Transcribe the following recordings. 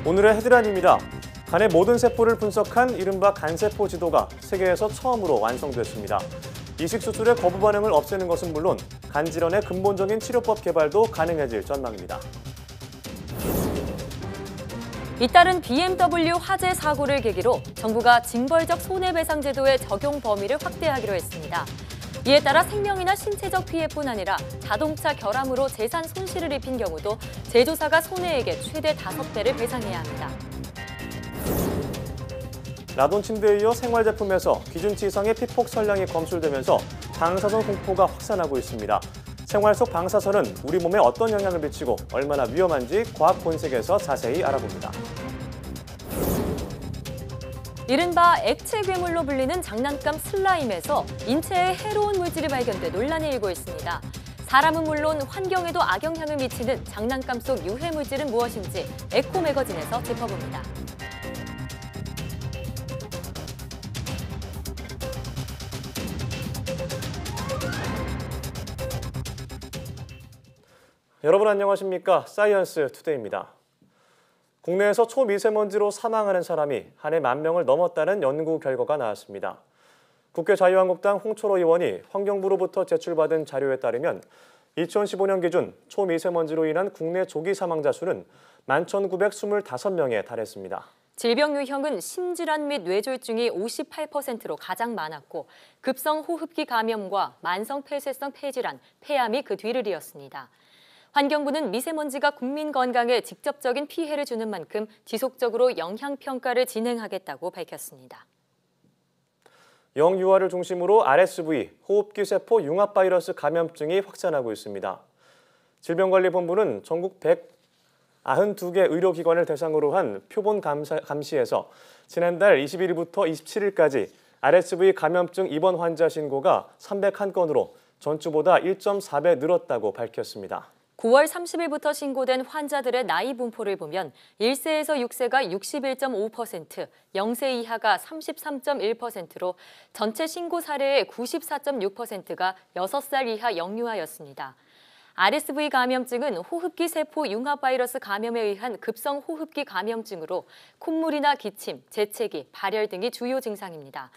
오늘의 헤드라인입니다. 간의 모든 세포를 분석한 이른바 간세포 지도가 세계에서 처음으로 완성됐습니다. 이식 수술의 거부 반응을 없애는 것은 물론 간 질환의 근본적인 치료법 개발도 가능해질 전망입니다. 잇따른 BMW 화재 사고를 계기로 정부가 징벌적 손해배상 제도의 적용 범위를 확대하기로 했습니다. 이에 따라 생명이나 신체적 피해뿐 아니라 자동차 결함으로 재산 손실을 입힌 경우도 제조사가 손해액의 최대 5배를 배상해야 합니다. 라돈 침대에 이어 생활제품에서 기준치 이상의 피폭 설량이 검출되면서 방사선 공포가 확산하고 있습니다. 생활 속 방사선은 우리 몸에 어떤 영향을 미치고 얼마나 위험한지 과학 본색에서 자세히 알아봅니다. 이른바 액체 괴물로 불리는 장난감 슬라임에서 인체에 해로운 물질이 발견돼 논란이 일고 있습니다. 사람은 물론 환경에도 악영향을 미치는 장난감 속 유해 물질은 무엇인지 에코 매거진에서 짚어봅니다. 여러분 안녕하십니까? 사이언스 투데이입니다. 국내에서 초미세먼지로 사망하는 사람이 한 해 10,000명을 넘었다는 연구 결과가 나왔습니다. 국회 자유한국당 홍철호 의원이 환경부로부터 제출받은 자료에 따르면 2015년 기준 초미세먼지로 인한 국내 조기 사망자 수는 11,925명에 달했습니다. 질병 유형은 심질환 및 뇌졸중이 58%로 가장 많았고 급성 호흡기 감염과 만성 폐쇄성 폐질환, 폐암이 그 뒤를 이었습니다. 환경부는 미세먼지가 국민 건강에 직접적인 피해를 주는 만큼 지속적으로 영향평가를 진행하겠다고 밝혔습니다. 영유아를 중심으로 RSV, 호흡기 세포 융합 바이러스 감염증이 확산하고 있습니다. 질병관리본부는 전국 192개 의료기관을 대상으로 한 표본 감시에서 지난달 21일부터 27일까지 RSV 감염증 입원 환자 신고가 301건으로 전주보다 1.4배 늘었다고 밝혔습니다. 9월 30일부터 신고된 환자들의 나이 분포를 보면 1세에서 6세가 61.5%, 0세 이하가 33.1%로 전체 신고 사례의 94.6%가 6살 이하 영유아였습니다. RSV 감염증은 호흡기 세포 융합 바이러스 감염에 의한 급성 호흡기 감염증으로 콧물이나 기침, 재채기, 발열 등이 주요 증상입니다.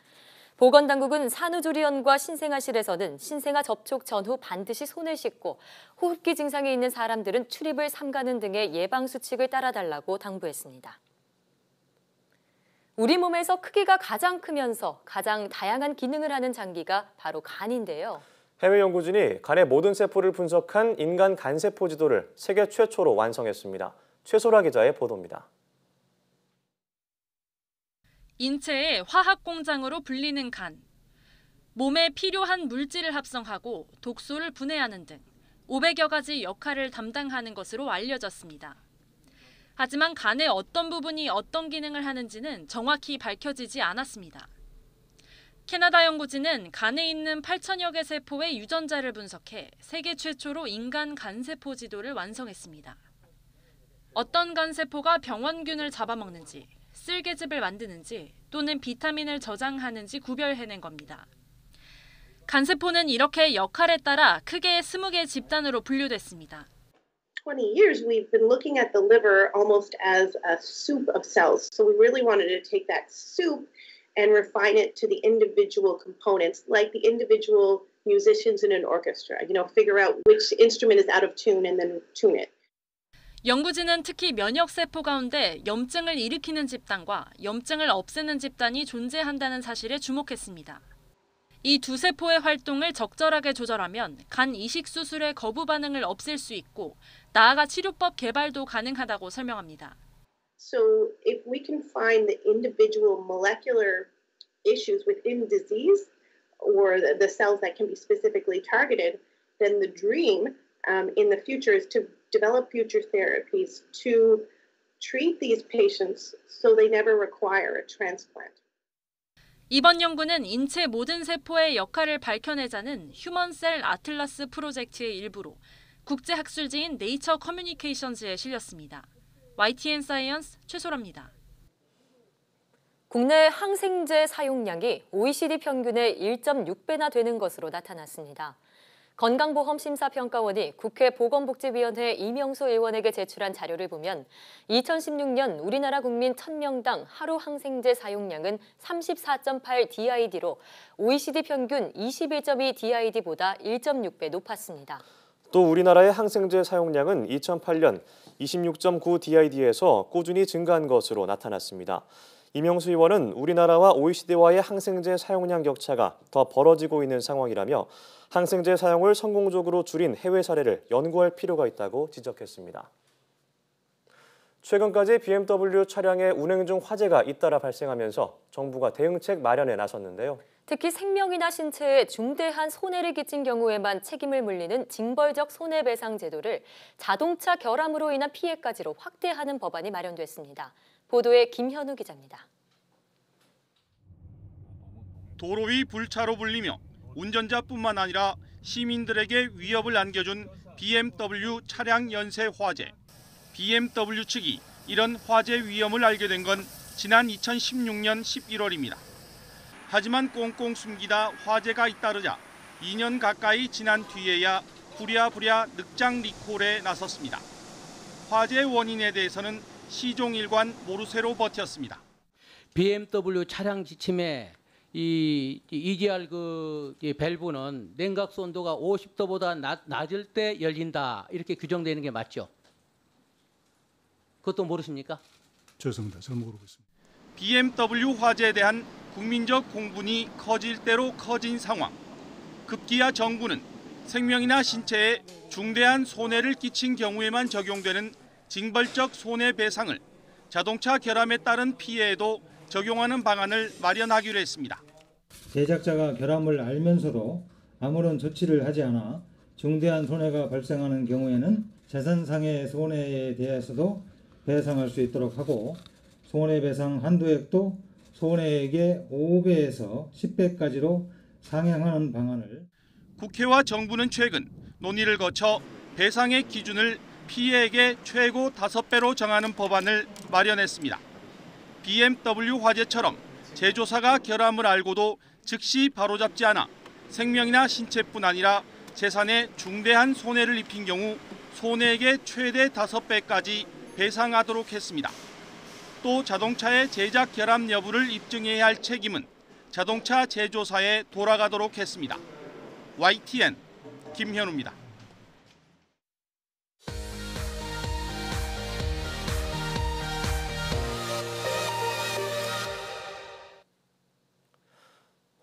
보건당국은 산후조리원과 신생아실에서는 신생아 접촉 전후 반드시 손을 씻고 호흡기 증상이 있는 사람들은 출입을 삼가는 등의 예방수칙을 따라달라고 당부했습니다. 우리 몸에서 크기가 가장 크면서 가장 다양한 기능을 하는 장기가 바로 간인데요. 해외 연구진이 간의 모든 세포를 분석한 인간 간세포 지도를 세계 최초로 완성했습니다. 최소라 기자의 보도입니다. 인체의 화학 공장으로 불리는 간. 몸에 필요한 물질을 합성하고 독소를 분해하는 등 500여 가지 역할을 담당하는 것으로 알려졌습니다. 하지만 간의 어떤 부분이 어떤 기능을 하는지는 정확히 밝혀지지 않았습니다. 캐나다 연구진은 간에 있는 8,000여 개 세포의 유전자를 분석해 세계 최초로 인간 간세포 지도를 완성했습니다. 어떤 간세포가 병원균을 잡아먹는지, 쓸개즙을 만드는지 또는 비타민을 저장하는지 구별해낸 겁니다. 간세포는 이렇게 역할에 따라 크게 20개 집단으로 분류됐습니다. 20 years we've been looking at the liver almost as a soup of cells. So we really wanted to take that soup and refine it to the individual components, like the individual musicians in an orchestra. Figure out which instrument is out of tune and then tune it. 연구진은 특히 면역세포 가운데 염증을 일으키는 집단과 염증을 없애는 집단이 존재한다는 사실에 주목했습니다. 이 두 세포의 활동을 적절하게 조절하면 간 이식 수술의 거부 반응을 없앨 수 있고 나아가 치료법 개발도 가능하다고 설명합니다. So if we can find the individual molecular issues within disease or the cells that can be specifically targeted, then the dream in the future is to develop future therapies to treat these patients so they never require a transplant. 이번 연구는 인체 모든 세포의 역할을 밝혀내자는 휴먼셀 아틀라스 프로젝트의 일부로 국제학술지인 네이처 커뮤니케이션즈에 실렸습니다. YTN 사이언스 최소라입니다. 국내 항생제 사용량이 OECD 평균의 1.6배나 되는 것으로 나타났습니다. 건강보험심사평가원이 국회 보건복지위원회 이명수 의원에게 제출한 자료를 보면 2016년 우리나라 국민 1000명당 하루 항생제 사용량은 34.8 DID로 OECD 평균 21.2 DID보다 1.6배 높았습니다. 또 우리나라의 항생제 사용량은 2008년 26.9 DID에서 꾸준히 증가한 것으로 나타났습니다. 이명수 의원은 우리나라와 OECD와의 항생제 사용량 격차가 더 벌어지고 있는 상황이라며 항생제 사용을 성공적으로 줄인 해외 사례를 연구할 필요가 있다고 지적했습니다. 최근까지 BMW 차량의 운행 중 화재가 잇따라 발생하면서 정부가 대응책 마련에 나섰는데요. 특히 생명이나 신체에 중대한 손해를 끼친 경우에만 책임을 물리는 징벌적 손해배상 제도를 자동차 결함으로 인한 피해까지로 확대하는 법안이 마련됐습니다. 보도에 김현우 기자입니다. 도로 위 불차로 불리며 운전자뿐만 아니라 시민들에게 위협을 안겨준 BMW 차량 연쇄 화재. BMW 측이 이런 화재 위험을 알게 된 건 지난 2016년 11월입니다. 하지만 꽁꽁 숨기다 화재가 잇따르자 2년 가까이 지난 뒤에야 부랴부랴 늑장 리콜에 나섰습니다. 화재의 원인에 대해서는 시종일관 모르쇠로 버텼습니다. BMW 차량 지침에 이 EGR 밸브는 냉각 온도가 50도보다 낮을 때 열린다 이렇게 규정되는 게 맞죠? 그것도 모르십니까? 죄송합니다. 잘 모르고 있습니다. BMW 화재에 대한 국민적 공분이 커질 대로 커진 상황. 급기야 정부는 생명이나 신체에 중대한 손해를 끼친 경우에만 적용되는 징벌적 손해배상을 자동차 결함에 따른 피해에도 적용하는 방안을 마련하기로 했습니다. 제작자가 결함을 알면서도 아무런 조치를 하지 않아 중대한 손해가 발생하는 경우에는 재산상의 손해에 대해서도 배상할 수 있도록 하고 손해배상 한도액도 손해액의 5배에서 10배까지로 상향하는 방안을 국회와 정부는 최근 논의를 거쳐 배상의 기준을 피해액의 최고 5배로 정하는 법안을 마련했습니다. BMW 화재처럼 제조사가 결함을 알고도 즉시 바로잡지 않아 생명이나 신체뿐 아니라 재산에 중대한 손해를 입힌 경우 손해액의 최대 5배까지 배상하도록 했습니다. 또 자동차의 제작 결함 여부를 입증해야 할 책임은 자동차 제조사에 돌아가도록 했습니다. YTN 김현우입니다.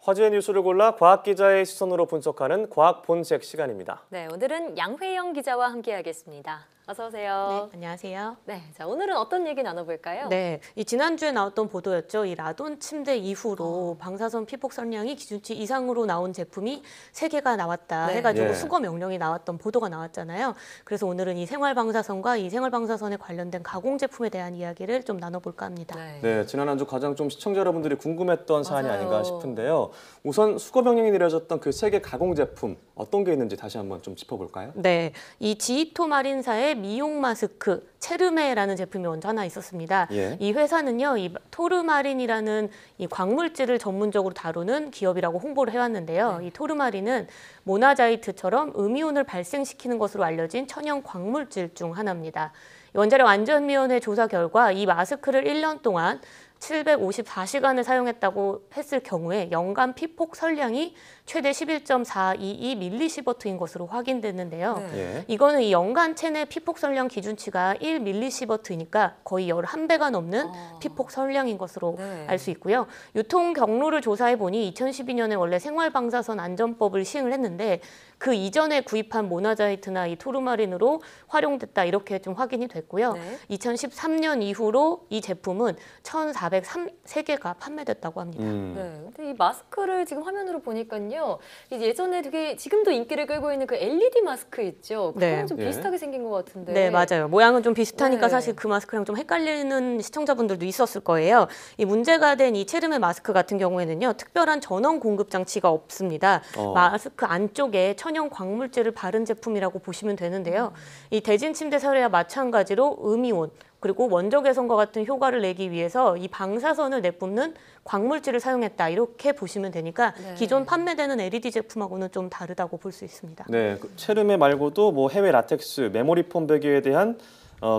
화제의 뉴스를 골라 과학 기자의 시선으로 분석하는 과학 본색 시간입니다. 네, 오늘은 양회영 기자와 함께하겠습니다. 어서 오세요. 네, 안녕하세요. 네, 자 오늘은 어떤 얘기 나눠볼까요? 네, 이 지난주에 나왔던 보도였죠. 이 라돈 침대 이후로 방사선 피폭 선량이 기준치 이상으로 나온 제품이 3개가 나왔다 해가지고 수거 명령이 나왔던 보도가 나왔잖아요. 그래서 오늘은 이 생활 방사선과 이 생활 방사선에 관련된 가공 제품에 대한 이야기를 좀 나눠볼까 합니다. 네, 지난 한 주 가장 좀 시청자 여러분들이 궁금했던 사안이 아닌가 싶은데요. 우선 수거 명령이 내려졌던 그 3개 가공 제품 어떤 게 있는지 다시 한번 좀 짚어볼까요? 네, 이 지이토 마린사의 미용 마스크 체르메라는 제품이 먼저 하나 있었습니다. 이 회사는요, 이 토르마린이라는 이 광물질을 전문적으로 다루는 기업이라고 홍보를 해왔는데요. 이 토르마린은 모나자이트처럼 음이온을 발생시키는 것으로 알려진 천연 광물질 중 하나입니다. 원자력 안전위원회 조사 결과 이 마스크를 1년 동안 754시간을 사용했다고 했을 경우에 연간 피폭 설량이 최대 11.422mS인 것으로 확인됐는데요. 이거는 이 연간 체내 피폭 설량 기준치가 1mS이니까 거의 11배가 넘는 피폭 설량인 것으로 알 수 있고요. 유통 경로를 조사해 보니 2012년에 원래 생활방사선 안전법을 시행을 했는데 그 이전에 구입한 모나자이트나 이 토르마린으로 활용됐다 이렇게 좀 확인이 됐고요. 2013년 이후로 이 제품은 1,403개가 판매됐다고 합니다. 네, 근데 이 마스크를 지금 화면으로 보니까요. 예전에 되게 지금도 인기를 끌고 있는 그 LED 마스크 있죠. 그거랑 좀 비슷하게 생긴 것 같은데. 네, 맞아요. 모양은 좀 비슷하니까 사실 그 마스크랑 좀 헷갈리는 시청자분들도 있었을 거예요. 이 문제가 된 이 체르메 마스크 같은 경우에는요. 특별한 전원 공급 장치가 없습니다. 마스크 안쪽에 천연 광물질을 바른 제품이라고 보시면 되는데요. 이 대진 침대 사례와 마찬가지로 음이온, 그리고 원적 개선과 같은 효과를 내기 위해서 이 방사선을 내뿜는 광물질을 사용했다 이렇게 보시면 되니까 네. 기존 판매되는 LED 제품하고는 좀 다르다고 볼 수 있습니다. 네, 체르메 말고도 뭐 해외 라텍스, 메모리 폼 베개에 대한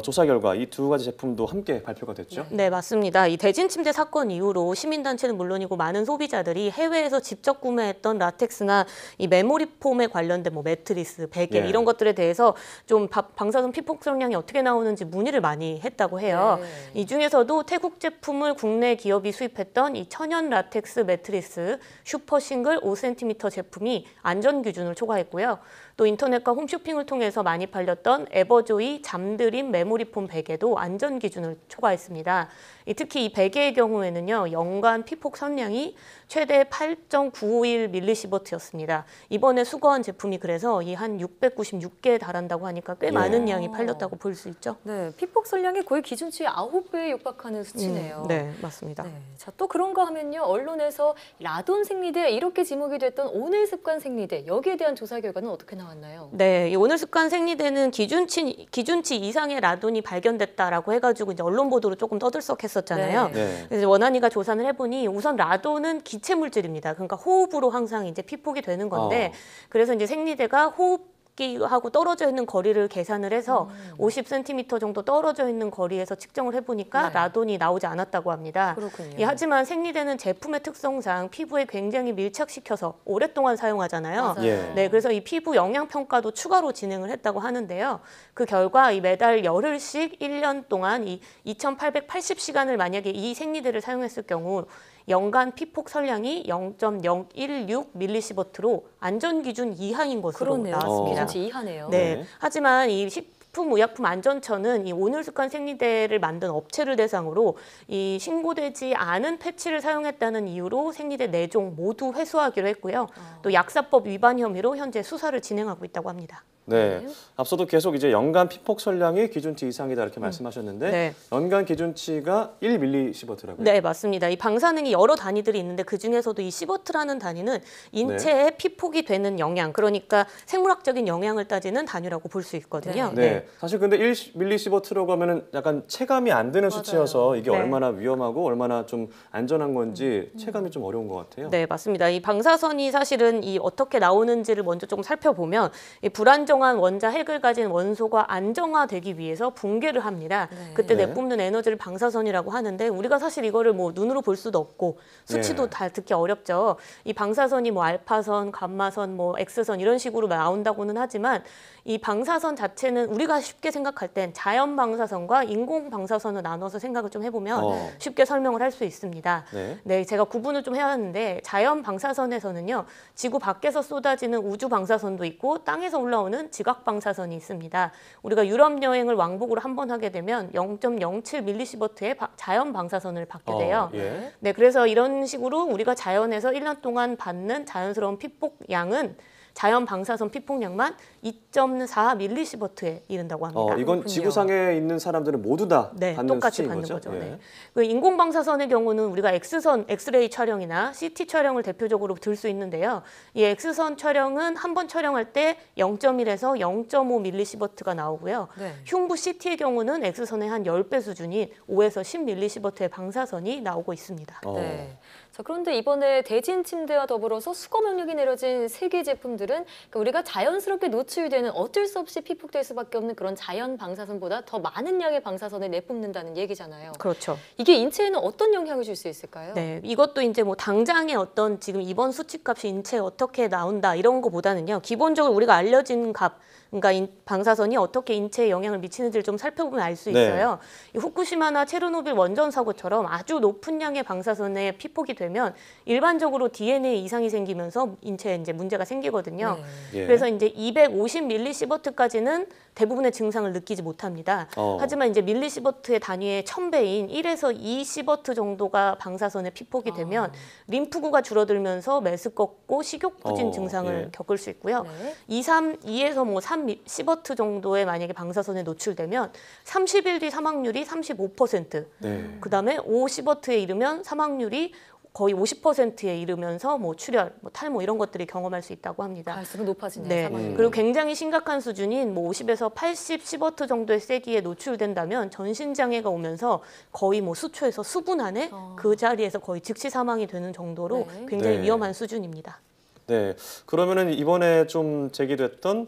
조사 결과 이 두 가지 제품도 함께 발표가 됐죠. 네, 맞습니다. 이 대진 침대 사건 이후로 시민단체는 물론이고 많은 소비자들이 해외에서 직접 구매했던 라텍스나 이 메모리 폼에 관련된 뭐 매트리스, 베개 예. 이런 것들에 대해서 좀 방사선 피폭 성량이 어떻게 나오는지 문의를 많이 했다고 해요. 네. 이 중에서도 태국 제품을 국내 기업이 수입했던 이 천연 라텍스 매트리스 슈퍼 싱글 5cm 제품이 안전 기준을 초과했고요. 또 인터넷과 홈쇼핑을 통해서 많이 팔렸던 에버조이 잠드림 메모리폼 베개도 안전 기준을 초과했습니다. 특히 이 베개의 경우에는요, 연간 피폭 선량이 최대 8.951mS였습니다. 이번에 수거한 제품이 그래서 이 한 696개에 달한다고 하니까 꽤 많은 양이 팔렸다고 볼 수 있죠. 네, 피폭 선량이 거의 기준치의 9배에 육박하는 수치네요. 네, 맞습니다. 네, 자, 또 그런가 하면요. 언론에서 라돈 생리대 이렇게 지목이 됐던 오늘 습관 생리대 여기에 대한 조사 결과는 어떻게 나왔나요? 네, 이 오늘 습관 생리대는 기준치 이상의 라돈이 발견됐다라고 해가지고 이제 언론 보도로 조금 떠들썩했었잖아요. 네. 그래서 원안위가 조사를 해보니 우선 라돈은 기체 물질입니다. 그러니까 호흡으로 항상 이제 피폭이 되는 건데 그래서 이제 생리대가 호흡기하고 떨어져 있는 거리를 계산을 해서 50cm 정도 떨어져 있는 거리에서 측정을 해보니까 네. 라돈이 나오지 않았다고 합니다. 그렇군요. 예, 하지만 생리대는 제품의 특성상 피부에 굉장히 밀착시켜서 오랫동안 사용하잖아요. 맞아요. 예. 네, 그래서 이 피부 영양 평가도 추가로 진행을 했다고 하는데요. 그 결과 이 매달 열흘씩 1년 동안 이 2,880시간을 만약에 이 생리대를 사용했을 경우 연간 피폭 선량이 0.016mS로 안전 기준 이하인 것으로 그러네요. 나왔습니다. 기준치 이하네요. 네. 네. 하지만 이 식품의약품안전처는 이 오늘 습관 생리대를 만든 업체를 대상으로 이 신고되지 않은 패치를 사용했다는 이유로 생리대 4종 모두 회수하기로 했고요. 또 약사법 위반 혐의로 현재 수사를 진행하고 있다고 합니다. 네. 앞서도 계속 이제 연간 피폭 선량이 기준치 이상이다 이렇게 말씀하셨는데 네. 연간 기준치가 1mS더라고요. 네, 맞습니다. 이 방사능이 여러 단위들이 있는데 그 중에서도 이 시버트라는 단위는 인체에 피폭이 되는 영양, 그러니까 생물학적인 영향을 따지는 단위라고 볼 수 있거든요. 네. 사실 근데 1mS라고 하면은 약간 체감이 안 되는 수치여서 이게 네. 얼마나 위험하고 얼마나 좀 안전한 건지 체감이 좀 어려운 것 같아요. 네, 맞습니다. 이 방사선이 사실은 이 어떻게 나오는지를 먼저 조금 살펴보면 이 불안정한 원자 핵을 가진 원소가 안정화되기 위해서 붕괴를 합니다. 네. 그때 네. 내뿜는 에너지를 방사선이라고 하는데 우리가 사실 이거를 뭐 눈으로 볼 수도 없고 수치도 네. 다 듣기 어렵죠. 이 방사선이 뭐 알파선, 감마선, 뭐 X선 이런 식으로 나온다고는 하지만 이 방사선 자체는 우리가 쉽게 생각할 땐 자연 방사선과 인공 방사선을 나눠서 생각을 좀 해보면 쉽게 설명을 할 수 있습니다. 네. 네, 제가 구분을 좀 해야 하는데 자연 방사선에서는요, 지구 밖에서 쏟아지는 우주 방사선도 있고 땅에서 올라오는 지각 방사선이 있습니다. 우리가 유럽 여행을 왕복으로 한 번 하게 되면 0.07mS의 자연 방사선을 받게 돼요. 예. 네, 그래서 이런 식으로 우리가 자연에서 1년 동안 받는 자연스러운 피폭 양은 자연 방사선 피폭량만 2.4mS에 이른다고 합니다. 이건 그렇군요. 지구상에 있는 사람들은 모두 다 네, 받는 똑같이 수치인 받는 거죠? 거죠. 예. 네. 그 인공 방사선의 경우는 우리가 엑스레이 촬영이나 CT 촬영을 대표적으로 들 수 있는데요. 이 엑스선 촬영은 한 번 촬영할 때 0.1에서 0.5mS가 나오고요. 네. 흉부 CT의 경우는 엑스선의 한 10배 수준인 5에서 10mS의 방사선이 나오고 있습니다. 네. 자, 그런데 이번에 대진 침대와 더불어서 수거 명령이 내려진 세 개 제품들은 그러니까 우리가 자연스럽게 노출되는 어쩔 수 없이 피폭될 수밖에 없는 그런 자연 방사선보다 더 많은 양의 방사선을 내뿜는다는 얘기잖아요. 그렇죠. 이게 인체에는 어떤 영향을 줄 수 있을까요? 네, 이것도 이제 뭐 당장의 어떤 지금 이번 수치값이 인체에 어떻게 나온다 이런 거보다는요. 기본적으로 우리가 알려진 값, 그러니까 방사선이 어떻게 인체에 영향을 미치는지를 좀 살펴보면 알 수 있어요. 이 후쿠시마나 체르노빌 원전 사고처럼 아주 높은 양의 방사선에 피폭이 되면 일반적으로 DNA 이상이 생기면서 인체에 이제 문제가 생기거든요. 네. 예. 그래서 이제 250mS까지는 대부분의 증상을 느끼지 못합니다. 하지만 이제 밀리시버트의 단위의 1000배인 1에서 2시버트 정도가 방사선에 피폭이 되면 림프구가 줄어들면서 메스껍고 식욕부진 증상을 예. 겪을 수 있고요. 네. 2에서 뭐 3시버트 정도의 만약에 방사선에 노출되면 30일 뒤 사망률이 35%, 네. 그다음에 5시버트에 이르면 사망률이 거의 50%에 이르면서 뭐 출혈, 뭐 탈모 이런 것들이 경험할 수 있다고 합니다. 갈수록 높아지네요. 네. 사망률이. 그리고 굉장히 심각한 수준인 뭐 50에서 80 시버트 정도의 세기에 노출된다면 전신 장애가 오면서 거의 뭐 수초에서 수분 안에 그 자리에서 거의 즉시 사망이 되는 정도로 네. 굉장히 네. 위험한 수준입니다. 네, 그러면은 이번에 좀 제기됐던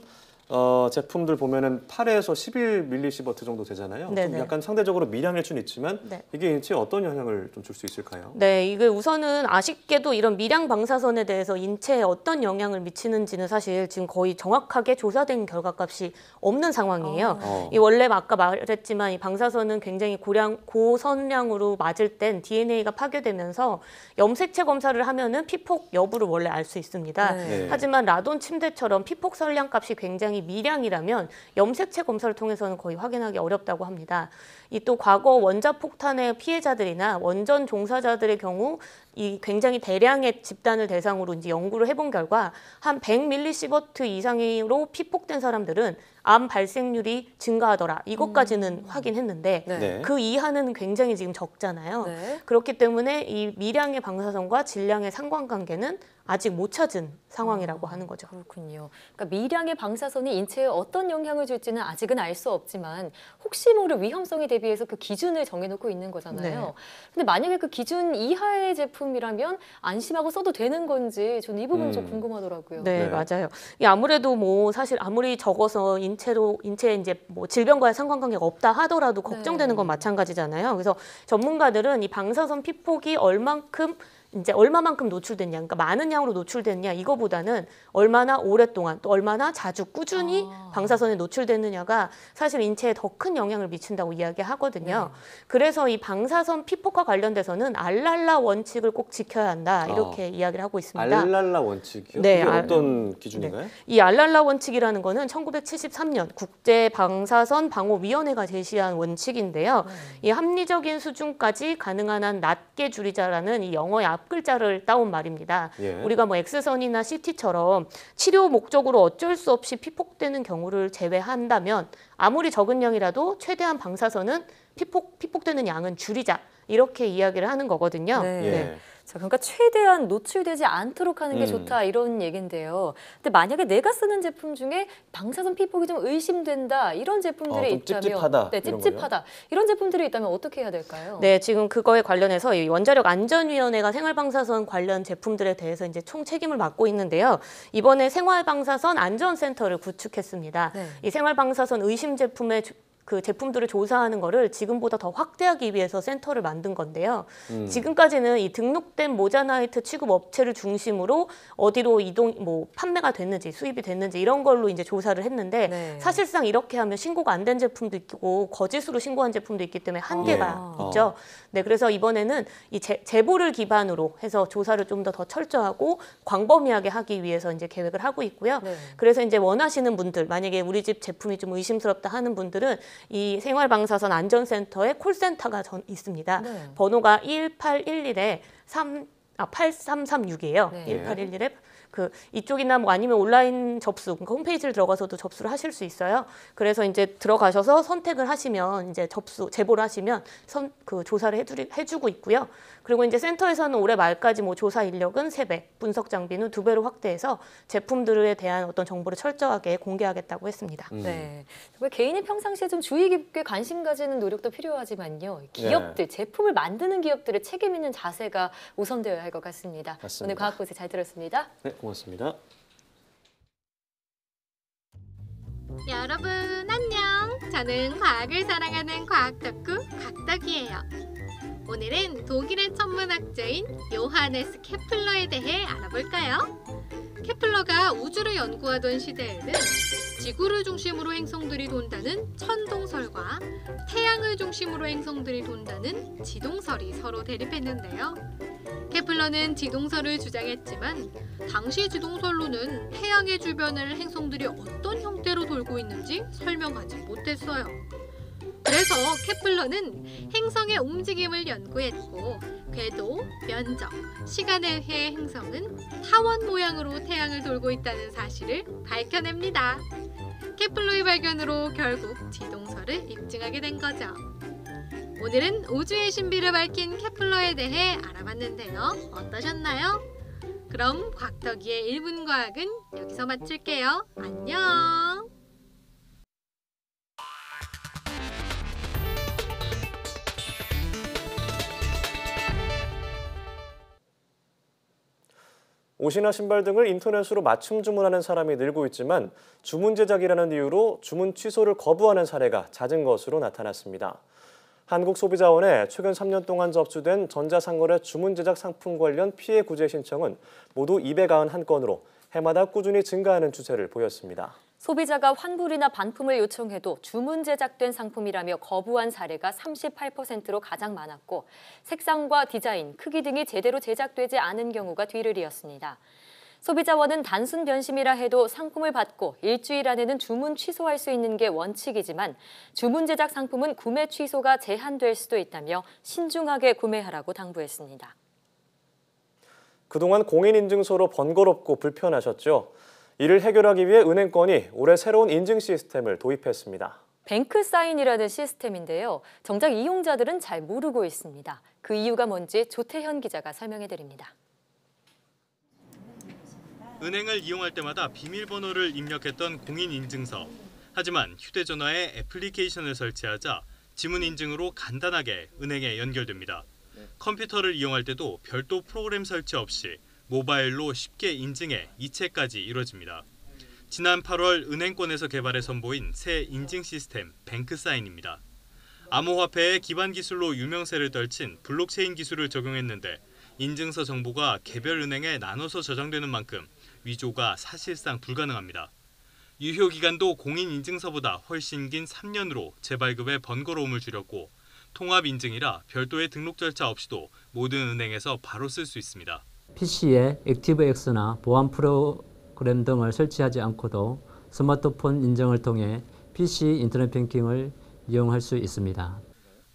제품들 보면은 8에서 11mSv 정도 되잖아요. 좀 네네. 약간 상대적으로 미량일 수는 있지만 네. 이게 인체에 어떤 영향을 좀 줄 수 있을까요? 네, 이게 우선은 아쉽게도 이런 미량 방사선에 대해서 인체에 어떤 영향을 미치는지는 사실 지금 거의 정확하게 조사된 결과값이 없는 상황이에요. 이 원래 아까 말했지만 이 방사선은 굉장히 고선량으로 맞을 땐 DNA가 파괴되면서 염색체 검사를 하면은 피폭 여부를 원래 알 수 있습니다. 네. 하지만 라돈 침대처럼 피폭 선량값이 굉장히 미량이라면 염색체 검사를 통해서는 거의 확인하기 어렵다고 합니다. 이 또 과거 원자폭탄의 피해자들이나 원전 종사자들의 경우 이 굉장히 대량의 집단을 대상으로 이제 연구를 해본 결과 한 100mSv 이상으로 피폭된 사람들은 암 발생률이 증가하더라. 이것까지는 확인했는데 네. 그 이하는 굉장히 지금 적잖아요. 네. 그렇기 때문에 이 미량의 방사선과 질량의 상관관계는 아직 못 찾은 상황이라고 하는 거죠. 그렇군요. 그러니까 미량의 방사선이 인체에 어떤 영향을 줄지는 아직은 알 수 없지만 혹시 모를 위험성에 대비해서 그 기준을 정해놓고 있는 거잖아요. 네. 근데 만약에 그 기준 이하의 제품이라면 안심하고 써도 되는 건지 저는 이 부분 좀 궁금하더라고요. 네, 네. 맞아요. 이 아무래도 뭐 사실 아무리 적어서 인체에 이제 뭐 질병과의 상관관계가 없다 하더라도 걱정되는 건 마찬가지잖아요. 그래서 전문가들은 이 방사선 피폭이 얼마만큼 노출됐냐, 그러니까 많은 양으로 노출됐냐 이거보다는 얼마나 오랫동안 또 얼마나 자주 꾸준히 방사선에 노출됐느냐가 사실 인체에 더 큰 영향을 미친다고 이야기하거든요. 그래서 이 방사선 피폭과 관련돼서는 알랄라 원칙을 꼭 지켜야 한다 이렇게 이야기를 하고 있습니다. 알랄라 원칙이요? 네, 이게 어떤 기준인가요? 이 알랄라 원칙이라는 거는 1973년 국제 방사선 방호위원회가 제시한 원칙인데요. 이 합리적인 수준까지 가능한 한 낮게 줄이자라는 이 영어의 앞글자를 따온 말입니다. 예. 우리가 뭐 X선이나 CT처럼 치료 목적으로 어쩔 수 없이 피폭되는 경우를 제외한다면 아무리 적은 양이라도 최대한 방사선은 피폭되는 양은 줄이자 이렇게 이야기를 하는 거거든요. 네. 예. 자, 그러니까 최대한 노출되지 않도록 하는 게 좋다 이런 얘긴데요. 근데 만약에 내가 쓰는 제품 중에 방사선 피폭이 좀 의심된다 이런 제품들이 좀 있다면, 찝찝하다, 네, 이런 찝찝하다 이런 제품들이 있다면 어떻게 해야 될까요? 네, 지금 그거에 관련해서 이 원자력 안전위원회가 생활방사선 관련 제품들에 대해서 이제 총 책임을 맡고 있는데요. 이번에 생활방사선 안전센터를 구축했습니다. 네. 이 생활방사선 의심 제품의 그 제품들을 조사하는 거를 지금보다 더 확대하기 위해서 센터를 만든 건데요. 지금까지는 이 등록된 모자나이트 취급 업체를 중심으로 어디로 판매가 됐는지 수입이 됐는지 이런 걸로 이제 조사를 했는데 네. 사실상 이렇게 하면 신고가 안 된 제품도 있고 거짓으로 신고한 제품도 있기 때문에 한계가 있죠. 네, 그래서 이번에는 이 제보를 기반으로 해서 조사를 좀 더 철저하고 광범위하게 하기 위해서 이제 계획을 하고 있고요. 네. 그래서 이제 원하시는 분들, 만약에 우리 집 제품이 좀 의심스럽다 하는 분들은 이 생활방사선 안전센터에 콜센터가 있습니다. 네. 번호가 1811에 8336이에요. 네. 1811에 이쪽이나 뭐 아니면 온라인 접수, 그러니까 홈페이지를 들어가서도 접수를 하실 수 있어요. 그래서 이제 들어가셔서 선택을 하시면 이제 제보를 하시면 조사를 해주고 있고요. 그리고 이제 센터에서는 올해 말까지 뭐 조사 인력은 3배, 분석 장비는 2배로 확대해서 제품들에 대한 어떤 정보를 철저하게 공개하겠다고 했습니다. 네, 정말 개인이 평상시에 좀 주의 깊게 관심 가지는 노력도 필요하지만요. 기업들, 제품을 만드는 기업들의 책임 있는 자세가 우선되어야 할 것 같습니다. 맞습니다. 오늘 과학고세 잘 들었습니다. 네, 고맙습니다. 여러분 안녕. 저는 과학을 사랑하는 과학 덕후 곽덕이에요. 오늘은 독일의 천문학자인 요하네스 케플러에 대해 알아볼까요? 케플러가 우주를 연구하던 시대에는 지구를 중심으로 행성들이 돈다는 천동설과 태양을 중심으로 행성들이 돈다는 지동설이 서로 대립했는데요. 케플러는 지동설을 주장했지만 당시 지동설로는 태양의 주변을 행성들이 어떤 형태로 돌고 있는지 설명하지 못했어요. 그래서 케플러는 행성의 움직임을 연구했고 궤도, 면적, 시간에 의해 행성은 타원 모양으로 태양을 돌고 있다는 사실을 밝혀냅니다. 케플러의 발견으로 결국 지동설을 입증하게 된 거죠. 오늘은 우주의 신비를 밝힌 케플러에 대해 알아봤는데요. 어떠셨나요? 그럼 곽덕이의 1분 과학은 여기서 마칠게요. 안녕! 옷이나 신발 등을 인터넷으로 맞춤 주문하는 사람이 늘고 있지만 주문 제작이라는 이유로 주문 취소를 거부하는 사례가 잦은 것으로 나타났습니다. 한국소비자원에 최근 3년 동안 접수된 전자상거래 주문 제작 상품 관련 피해 구제 신청은 모두 291건으로 해마다 꾸준히 증가하는 추세를 보였습니다. 소비자가 환불이나 반품을 요청해도 주문 제작된 상품이라며 거부한 사례가 38%로 가장 많았고 색상과 디자인, 크기 등이 제대로 제작되지 않은 경우가 뒤를 이었습니다. 소비자원은 단순 변심이라 해도 상품을 받고 일주일 안에는 주문 취소할 수 있는 게 원칙이지만 주문 제작 상품은 구매 취소가 제한될 수도 있다며 신중하게 구매하라고 당부했습니다. 그동안 공인인증서로 번거롭고 불편하셨죠? 이를 해결하기 위해 은행권이 올해 새로운 인증 시스템을 도입했습니다. 뱅크사인이라는 시스템인데요. 정작 이용자들은 잘 모르고 있습니다. 그 이유가 뭔지 조태현 기자가 설명해드립니다. 은행을 이용할 때마다 비밀번호를 입력했던 공인인증서. 하지만 휴대전화에 애플리케이션을 설치하자 지문 인증으로 간단하게 은행에 연결됩니다. 컴퓨터를 이용할 때도 별도 프로그램 설치 없이 모바일로 쉽게 인증해 이체까지 이루어집니다. 지난 8월 은행권에서 개발해 선보인 새 인증 시스템 뱅크사인입니다. 암호화폐의 기반 기술로 유명세를 떨친 블록체인 기술을 적용했는데 인증서 정보가 개별 은행에 나눠서 저장되는 만큼 위조가 사실상 불가능합니다. 유효 기간도 공인인증서보다 훨씬 긴 3년으로 재발급의 번거로움을 줄였고 통합 인증이라 별도의 등록 절차 없이도 모든 은행에서 바로 쓸 수 있습니다. PC에 액티브엑스나 보안 프로그램 등을 설치하지 않고도 스마트폰 인증을 통해 PC 인터넷 뱅킹을 이용할 수 있습니다.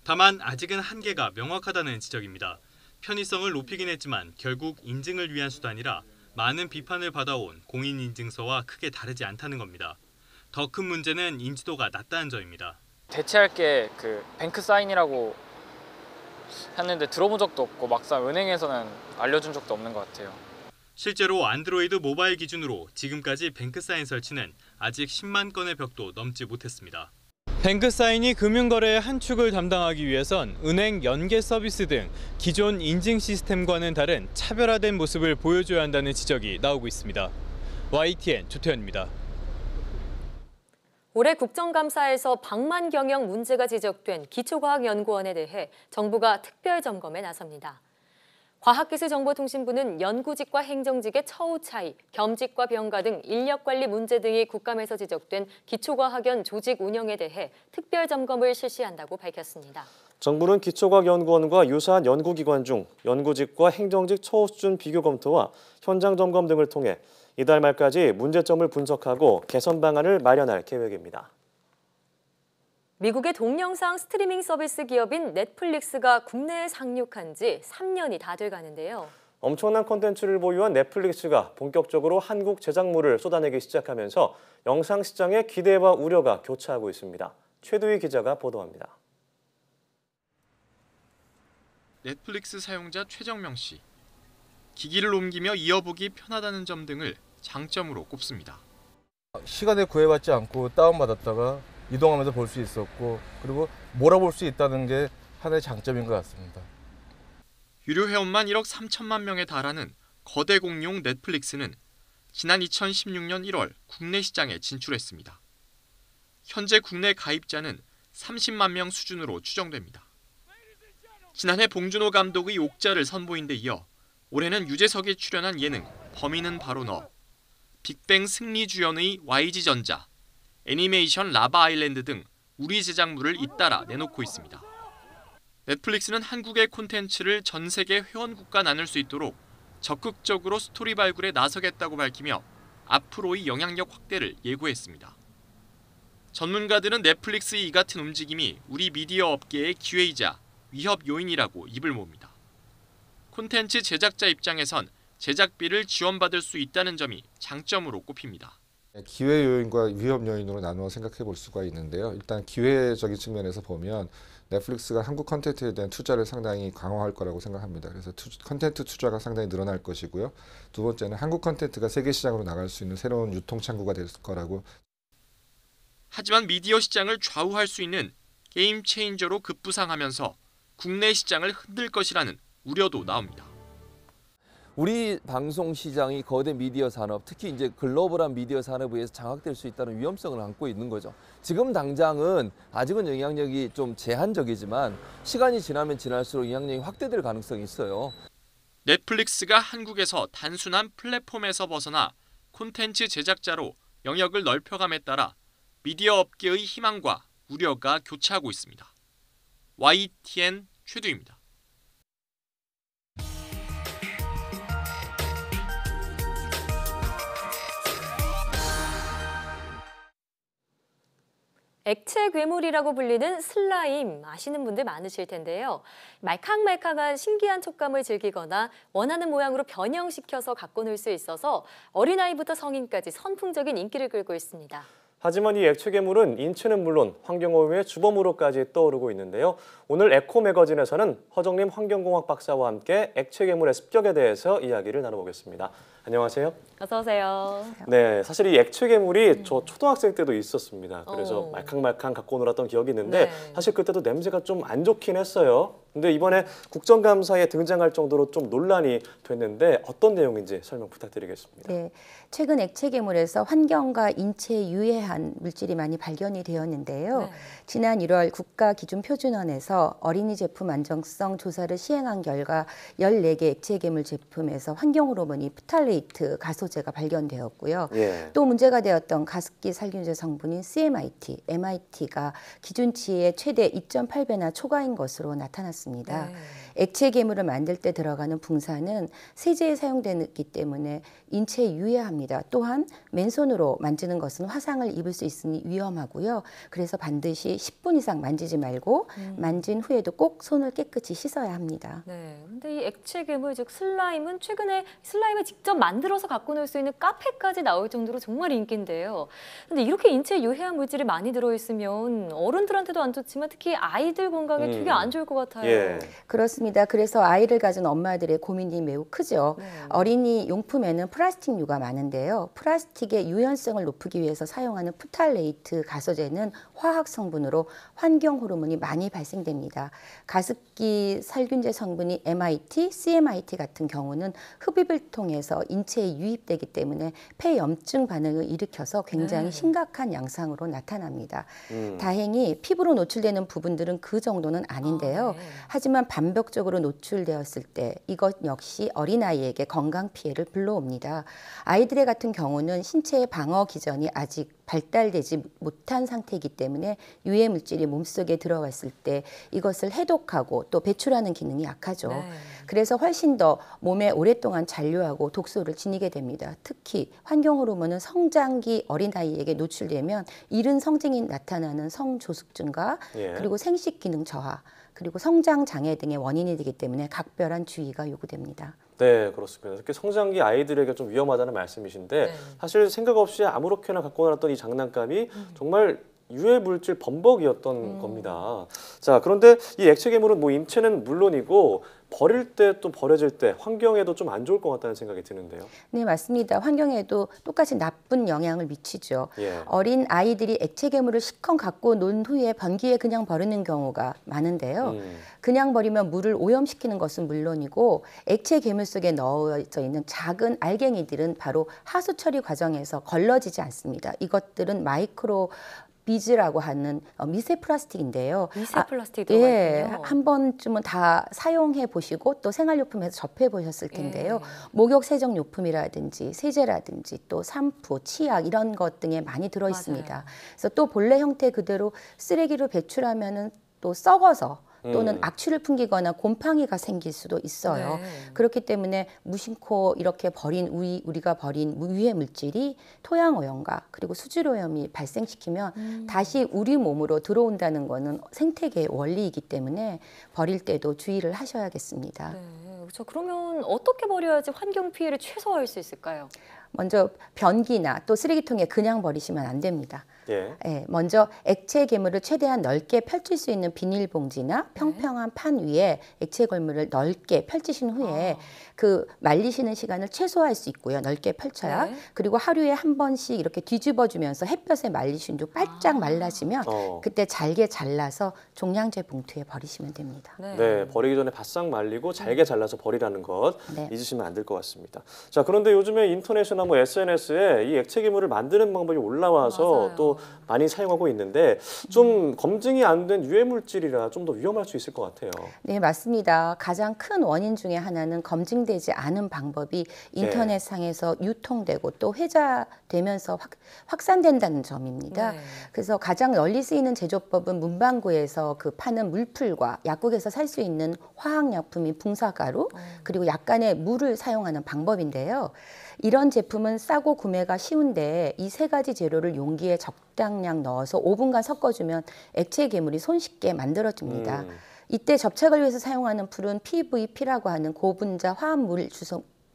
다만 아직은 한계가 명확하다는 지적입니다. 편의성을 높이긴 했지만 결국 인증을 위한 수단이라 많은 비판을 받아온 공인인증서와 크게 다르지 않다는 겁니다. 더 큰 문제는 인지도가 낮다는 점입니다. 대체할 게 그 뱅크사인이라고 했는데 들어본 적도 없고 막상 은행에서는 알려준 적도 없는 것 같아요. 실제로 안드로이드 모바일 기준으로 지금까지 뱅크사인 설치는 아직 10만 건의 벽도 넘지 못했습니다. 뱅크사인이 금융거래의 한 축을 담당하기 위해선 은행 연계 서비스 등 기존 인증 시스템과는 다른 차별화된 모습을 보여줘야 한다는 지적이 나오고 있습니다. YTN 조태현입니다. 올해 국정감사에서 방만 경영 문제가 지적된 기초과학연구원에 대해 정부가 특별 점검에 나섭니다. 과학기술정보통신부는 연구직과 행정직의 처우 차이, 겸직과 병가 등 인력관리 문제 등이 국감에서 지적된 기초과학연 조직 운영에 대해 특별 점검을 실시한다고 밝혔습니다. 정부는 기초과학연구원과 유사한 연구기관 중 연구직과 행정직 처우 수준 비교 검토와 현장 점검 등을 통해 이달 말까지 문제점을 분석하고 개선 방안을 마련할 계획입니다. 미국의 동영상 스트리밍 서비스 기업인 넷플릭스가 국내에 상륙한 지 3년이 다 돼가는데요. 엄청난 콘텐츠를 보유한 넷플릭스가 본격적으로 한국 제작물을 쏟아내기 시작하면서 영상 시장의 기대와 우려가 교차하고 있습니다. 최두희 기자가 보도합니다. 넷플릭스 사용자 최정명 씨. 기기를 옮기며 이어보기 편하다는 점 등을 장점으로 꼽습니다. 시간에 구애받지 않고 다운받았다가 이동하면서 볼 수 있었고 그리고 몰아볼 수 있다는 게 하나의 장점인 것 같습니다. 유료 회원만 1억 3천만 명에 달하는 거대 공룡 넷플릭스는 지난 2016년 1월 국내 시장에 진출했습니다. 현재 국내 가입자는 30만 명 수준으로 추정됩니다. 지난해 봉준호 감독의 옥자를 선보인 데 이어 올해는 유재석이 출연한 예능 범인은 바로 너, 빅뱅 승리 주연의 YG전자, 애니메이션 라바 아일랜드 등 우리 제작물을 잇따라 내놓고 있습니다. 넷플릭스는 한국의 콘텐츠를 전 세계 회원국과 나눌 수 있도록 적극적으로 스토리 발굴에 나서겠다고 밝히며 앞으로의 영향력 확대를 예고했습니다. 전문가들은 넷플릭스의 이 같은 움직임이 우리 미디어 업계의 기회이자 위협 요인이라고 입을 모읍니다. 콘텐츠 제작자 입장에선 제작비를 지원받을 수 있다는 점이 장점으로 꼽힙니다. 기회 요인과 위험 요인으로 나누어 생각해 볼 수가 있는데요. 일단 기회적인 측면에서 보면 넷플릭스가 한국 콘텐츠에 대한 투자를 상당히 강화할 거라고 생각합니다. 그래서 콘텐츠 투자가 상당히 늘어날 것이고요. 두 번째는 한국 콘텐츠가 세계 시장으로 나갈 수 있는 새로운 유통 창구가 될 거라고. 하지만 미디어 시장을 좌우할 수 있는 게임 체인저로 급부상하면서 국내 시장을 흔들 것이라는 우려도 나옵니다. 우리 방송 시장이 거대 미디어 산업, 특히 이제 글로벌한 미디어 산업에 의해서 장악될 수 있다는 위험성을 안고 있는 거죠. 지금 당장은 아직은 영향력이 좀 제한적이지만 시간이 지나면 지날수록 영향력이 확대될 가능성이 있어요. 넷플릭스가 한국에서 단순한 플랫폼에서 벗어나 콘텐츠 제작자로 영역을 넓혀감에 따라 미디어 업계의 희망과 우려가 교차하고 있습니다. YTN 최두입니다. 액체 괴물이라고 불리는 슬라임 아시는 분들 많으실 텐데요. 말캉말캉한 신기한 촉감을 즐기거나 원하는 모양으로 변형시켜서 갖고 놀 수 있어서 어린아이부터 성인까지 선풍적인 인기를 끌고 있습니다. 하지만 이 액체 괴물은 인체는 물론 환경오염의 주범으로까지 떠오르고 있는데요. 오늘 에코 매거진에서는 허정림 환경공학 박사와 함께 액체 괴물의 습격에 대해서 이야기를 나눠보겠습니다. 안녕하세요. 어서 오세요. 네, 사실 이 액체 괴물이 저 초등학생 때도 있었습니다. 그래서 말캉말캉 갖고 놀았던 기억이 있는데 사실 그때도 냄새가 좀 안 좋긴 했어요. 근데 이번에 국정감사에 등장할 정도로 좀 논란이 됐는데 어떤 내용인지 설명 부탁드리겠습니다. 네, 최근 액체 괴물에서 환경과 인체에 유해한 물질이 많이 발견이 되었는데요. 지난 1월 국가기준표준원에서 어린이 제품 안정성 조사를 시행한 결과 14개 액체 괴물 제품에서 환경 호르몬이 프탈레이트 가소제가 발견되었고요. 또 문제가 되었던 가습기 살균제 성분인 CMIT, MIT가 기준치의 최대 2.8배나 초과인 것으로 나타났습니다. 액체 괴물을 만들 때 들어가는 붕산은 세제에 사용되기 때문에 인체에 유해합니다. 또한 맨손으로 만지는 것은 화상을 입을 수 있으니 위험하고요. 그래서 반드시 10분 이상 만지지 말고 만진 후에도 꼭 손을 깨끗이 씻어야 합니다. 네, 근데 이 액체 괴물 즉 슬라임은 최근에 슬라임을 직접 만들어서 갖고 놀 수 있는 카페까지 나올 정도로 정말 인기인데요. 근데 이렇게 인체에 유해한 물질이 많이 들어있으면 어른들한테도 안 좋지만 특히 아이들 건강에 되게 안 좋을 것 같아요. 그렇습니다. 그래서 아이를 가진 엄마들의 고민이 매우 크죠. 어린이 용품에는 플라스틱류가 많은데요. 플라스틱의 유연성을 높이기 위해서 사용하는 프탈레이트 가소제는 화학 성분으로 환경 호르몬이 많이 발생됩니다. 가습기 살균제 성분이 MIT, CMIT 같은 경우는 흡입을 통해서 인체에 유입되기 때문에 폐염증 반응을 일으켜서 굉장히 심각한 양상으로 나타납니다. 다행히 피부로 노출되는 부분들은 그 정도는 아닌데요. 하지만 반복적으로 노출되었을 때 이것 역시 어린아이에게 건강 피해를 불러옵니다. 아이들의 같은 경우는 신체의 방어 기전이 아직 발달되지 못한 상태이기 때문에 유해 물질이 몸속에 들어갔을 때 이것을 해독하고 또 배출하는 기능이 약하죠. 그래서 훨씬 더 몸에 오랫동안 잔류하고 독소를 지니게 됩니다. 특히 환경 호르몬은 성장기 어린아이에게 노출되면 이른 성징이 나타나는 성조숙증과 그리고 생식 기능 저하, 그리고 성장 장애 등의 원인이 되기 때문에 각별한 주의가 요구됩니다. 네, 그렇습니다. 특히 성장기 아이들에게 좀 위험하다는 말씀이신데 사실 생각 없이 아무렇게나 갖고 놀았던 이 장난감이 정말 유해 물질 범벅이었던 겁니다. 자, 그런데 이 액체 괴물은 뭐 인체는 물론이고 버릴 때 또 버려질 때 환경에도 좀 안 좋을 것 같다는 생각이 드는데요. 네, 맞습니다. 환경에도 똑같이 나쁜 영향을 미치죠. 어린 아이들이 액체 괴물을 실컷 갖고 논 후에 변기에 그냥 버리는 경우가 많은데요. 그냥 버리면 물을 오염시키는 것은 물론이고 액체 괴물 속에 넣어져 있는 작은 알갱이들은 바로 하수 처리 과정에서 걸러지지 않습니다. 이것들은 마이크로 비즈라고 하는 미세 플라스틱인데요. 미세 플라스틱이 들어가 있군요. 한 번쯤은 다 사용해 보시고 또 생활용품에서 접해 보셨을 텐데요. 목욕 세정 용품이라든지 세제라든지 또 샴푸, 치약 이런 것 등에 많이 들어 있습니다. 그래서 또 본래 형태 그대로 쓰레기로 배출하면은 또 썩어서 또는 악취를 풍기거나 곰팡이가 생길 수도 있어요. 그렇기 때문에 무심코 이렇게 우리가 버린 유해 물질이 토양 오염과 그리고 수질 오염이 발생시키면 다시 우리 몸으로 들어온다는 것은 생태계의 원리이기 때문에 버릴 때도 주의를 하셔야겠습니다. 그렇죠. 그러면 어떻게 버려야지 환경 피해를 최소화할 수 있을까요? 먼저 변기나 또 쓰레기통에 그냥 버리시면 안 됩니다. 예. 예, 먼저 액체 괴물을 최대한 넓게 펼칠 수 있는 비닐봉지나 평평한 판 위에 액체 괴물을 넓게 펼치신 후에 그 말리시는 시간을 최소화할 수 있고요. 넓게 펼쳐야. 네. 그리고 하루에 한 번씩 이렇게 뒤집어주면서 햇볕에 말리신 후 바짝 말라지면 그때 잘게 잘라서 종량제 봉투에 버리시면 됩니다. 네, 버리기 전에 바싹 말리고 잘게 잘라서 버리라는 것 네. 잊으시면 안 될 것 같습니다. 자, 그런데 요즘에 인터넷이나 뭐 SNS에 이 액체 괴물을 만드는 방법이 올라와서 또 많이 사용하고 있는데 좀 검증이 안 된 유해 물질이라 좀 더 위험할 수 있을 것 같아요. 네, 맞습니다. 가장 큰 원인 중에 하나는 검증되지 않은 방법이 인터넷상에서 유통되고 또 회자되면서 확산된다는 점입니다. 네. 그래서 가장 널리 쓰이는 제조법은 문방구에서 그 파는 물풀과 약국에서 살 수 있는 화학약품인 붕사가루 그리고 약간의 물을 사용하는 방법인데요. 이런 제품은 싸고 구매가 쉬운데 이 세 가지 재료를 용기에 적당량 넣어서 5분간 섞어주면 액체 괴물이 손쉽게 만들어집니다. 이때 접착을 위해서 사용하는 풀은 PVP라고 하는 고분자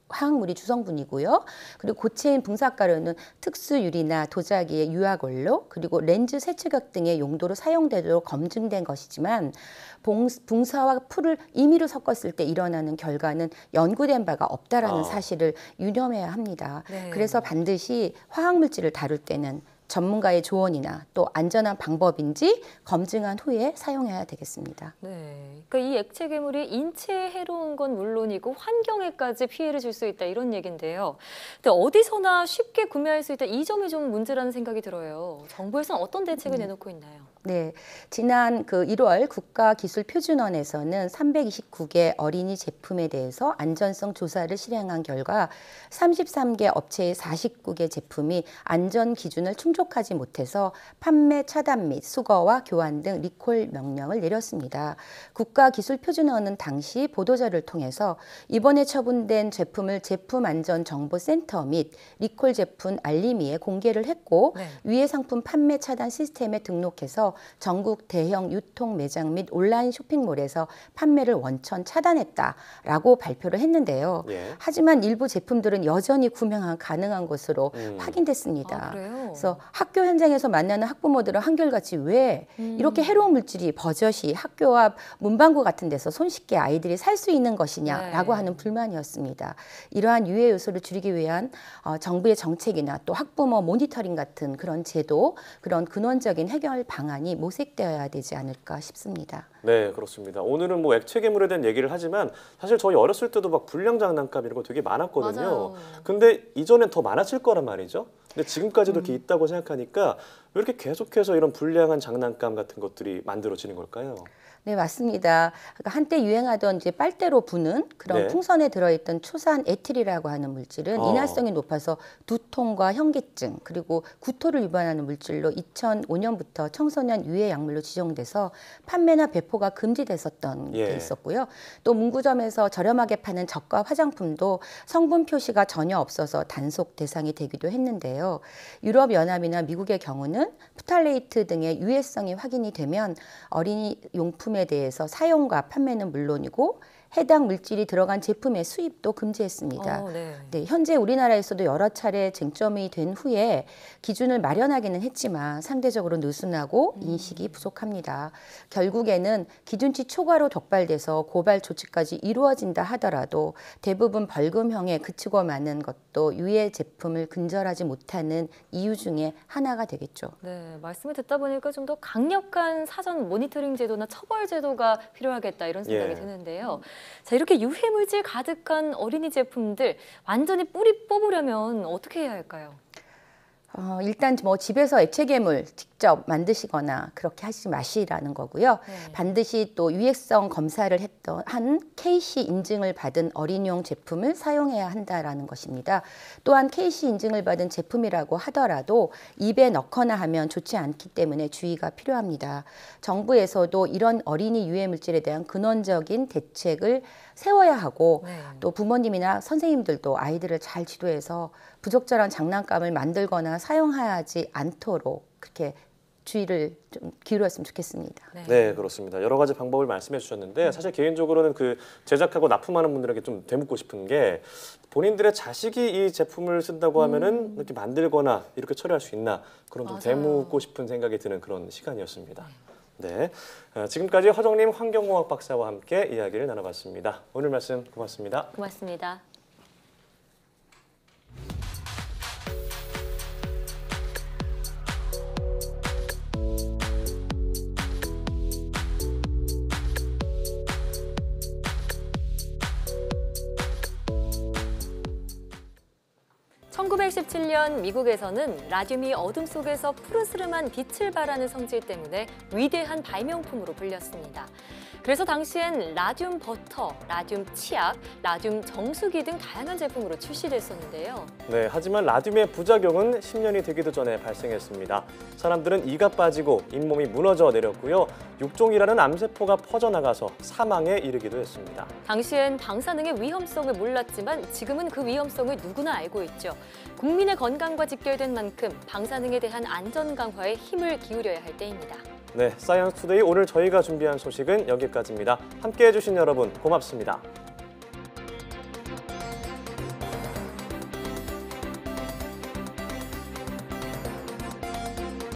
화학물이 주성분이고요. 그리고 고체인 붕사가루는 특수유리나 도자기의 유화골로 그리고 렌즈 세척약 등의 용도로 사용되도록 검증된 것이지만 붕사와 풀을 임의로 섞었을 때 일어나는 결과는 연구된 바가 없다라는 사실을 유념해야 합니다. 네. 그래서 반드시 화학물질을 다룰 때는 전문가의 조언이나 또 안전한 방법인지 검증한 후에 사용해야 되겠습니다. 네, 그러니까 이 액체 괴물이 인체에 해로운 건 물론이고 환경에까지 피해를 줄 수 있다 이런 얘기인데요. 근데 어디서나 쉽게 구매할 수 있다 이 점이 좀 문제라는 생각이 들어요. 정부에서는 어떤 대책을 내놓고 있나요? 네, 지난 1월 국가기술표준원에서는 329개 어린이 제품에 대해서 안전성 조사를 실행한 결과 33개 업체의 49개 제품이 안전 기준을 충족하지 못해서 판매 차단 및 수거와 교환 등 리콜 명령을 내렸습니다. 국가기술표준원은 당시 보도자료를 통해서 이번에 처분된 제품을 제품안전정보센터 및 리콜 제품 알림위에 공개를 했고 위해 상품 판매 차단 시스템에 등록해서 전국 대형 유통 매장 및 온라인 쇼핑몰에서 판매를 원천 차단했다라고 발표를 했는데요. 하지만 일부 제품들은 여전히 구매가 가능한 것으로 확인됐습니다. 그래서 학교 현장에서 만나는 학부모들은 한결같이 왜 이렇게 해로운 물질이 버젓이 학교 앞 문방구 같은 데서 손쉽게 아이들이 살 수 있는 것이냐라고 하는 불만이었습니다. 이러한 유해 요소를 줄이기 위한 정부의 정책이나 또 학부모 모니터링 같은 그런 제도, 그런 근원적인 해결 방안이 모색되어야 되지 않을까 싶습니다. 네, 그렇습니다. 오늘은 뭐 액체 괴물에 대한 얘기를 하지만 사실 저희 어렸을 때도 막 불량 장난감 이런 거 되게 많았거든요. 맞아요. 근데 이전엔 더 많았을 거란 말이죠. 근데 지금까지도 이렇게 있다고 생각하니까 왜 이렇게 계속해서 이런 불량한 장난감 같은 것들이 만들어지는 걸까요? 네, 맞습니다. 그러니까 한때 유행하던 이제 빨대로 부는 그런 풍선에 들어있던 초산 에틸이라고 하는 물질은 인화성이 높아서 두통과 현기증 그리고 구토를 유발하는 물질로 2005년부터 청소년 유해 약물로 지정돼서 판매나 배포가 금지됐었던 게 있었고요. 또 문구점에서 저렴하게 파는 저가 화장품도 성분 표시가 전혀 없어서 단속 대상이 되기도 했는데요. 유럽연합이나 미국의 경우는 프탈레이트 등의 유해성이 확인이 되면 어린이 용품에 대해서 사용과 판매는 물론이고 해당 물질이 들어간 제품의 수입도 금지했습니다. 네, 현재 우리나라에서도 여러 차례 쟁점이 된 후에 기준을 마련하기는 했지만 상대적으로 느슨하고 인식이 부족합니다. 결국에는 기준치 초과로 적발돼서 고발 조치까지 이루어진다 하더라도 대부분 벌금형에 그치고 마는 것도 유해 제품을 근절하지 못하는 이유 중에 하나가 되겠죠. 네, 말씀을 듣다 보니까 좀 더 강력한 사전 모니터링 제도나 처벌 제도가 필요하겠다 이런 생각이 드는데요. 자, 이렇게 유해물질 가득한 어린이 제품들 완전히 뿌리 뽑으려면 어떻게 해야 할까요? 일단 뭐 집에서 액체 괴물 직접 만드시거나 그렇게 하지 마시라는 거고요. 반드시 또 유해성 검사를 한 KC 인증을 받은 어린이용 제품을 사용해야 한다라는 것입니다. 또한 KC 인증을 받은 제품이라고 하더라도 입에 넣거나 하면 좋지 않기 때문에 주의가 필요합니다. 정부에서도 이런 어린이 유해 물질에 대한 근원적인 대책을 세워야 하고 또 부모님이나 선생님들도 아이들을 잘 지도해서 부적절한 장난감을 만들거나 사용하지 않도록 그렇게 주의를 좀 기울였으면 좋겠습니다. 네, 그렇습니다. 여러 가지 방법을 말씀해 주셨는데 사실 개인적으로는 그 제작하고 납품하는 분들에게 좀 되묻고 싶은 게 본인들의 자식이 이 제품을 쓴다고 하면은 이렇게 만들거나 이렇게 처리할 수 있나 그런 좀 되묻고 싶은 생각이 드는 그런 시간이었습니다. 네, 지금까지 허정림 환경공학 박사와 함께 이야기를 나눠봤습니다. 오늘 말씀 고맙습니다. 고맙습니다. (1917년) 미국에서는 라듐이 어둠 속에서 푸르스름한 빛을 발하는 성질 때문에 위대한 발명품으로 불렸습니다. 그래서 당시엔 라듐 버터, 라듐 치약, 라듐 정수기 등 다양한 제품으로 출시됐었는데요. 네, 하지만 라듐의 부작용은 10년이 되기도 전에 발생했습니다. 사람들은 이가 빠지고 잇몸이 무너져 내렸고요. 육종이라는 암세포가 퍼져나가서 사망에 이르기도 했습니다. 당시엔 방사능의 위험성을 몰랐지만 지금은 그 위험성을 누구나 알고 있죠. 국민의 건강과 직결된 만큼 방사능에 대한 안전 강화에 힘을 기울여야 할 때입니다. 네, 사이언스 투데이 오늘 저희가 준비한 소식은 여기까지입니다. 함께해 주신 여러분 고맙습니다.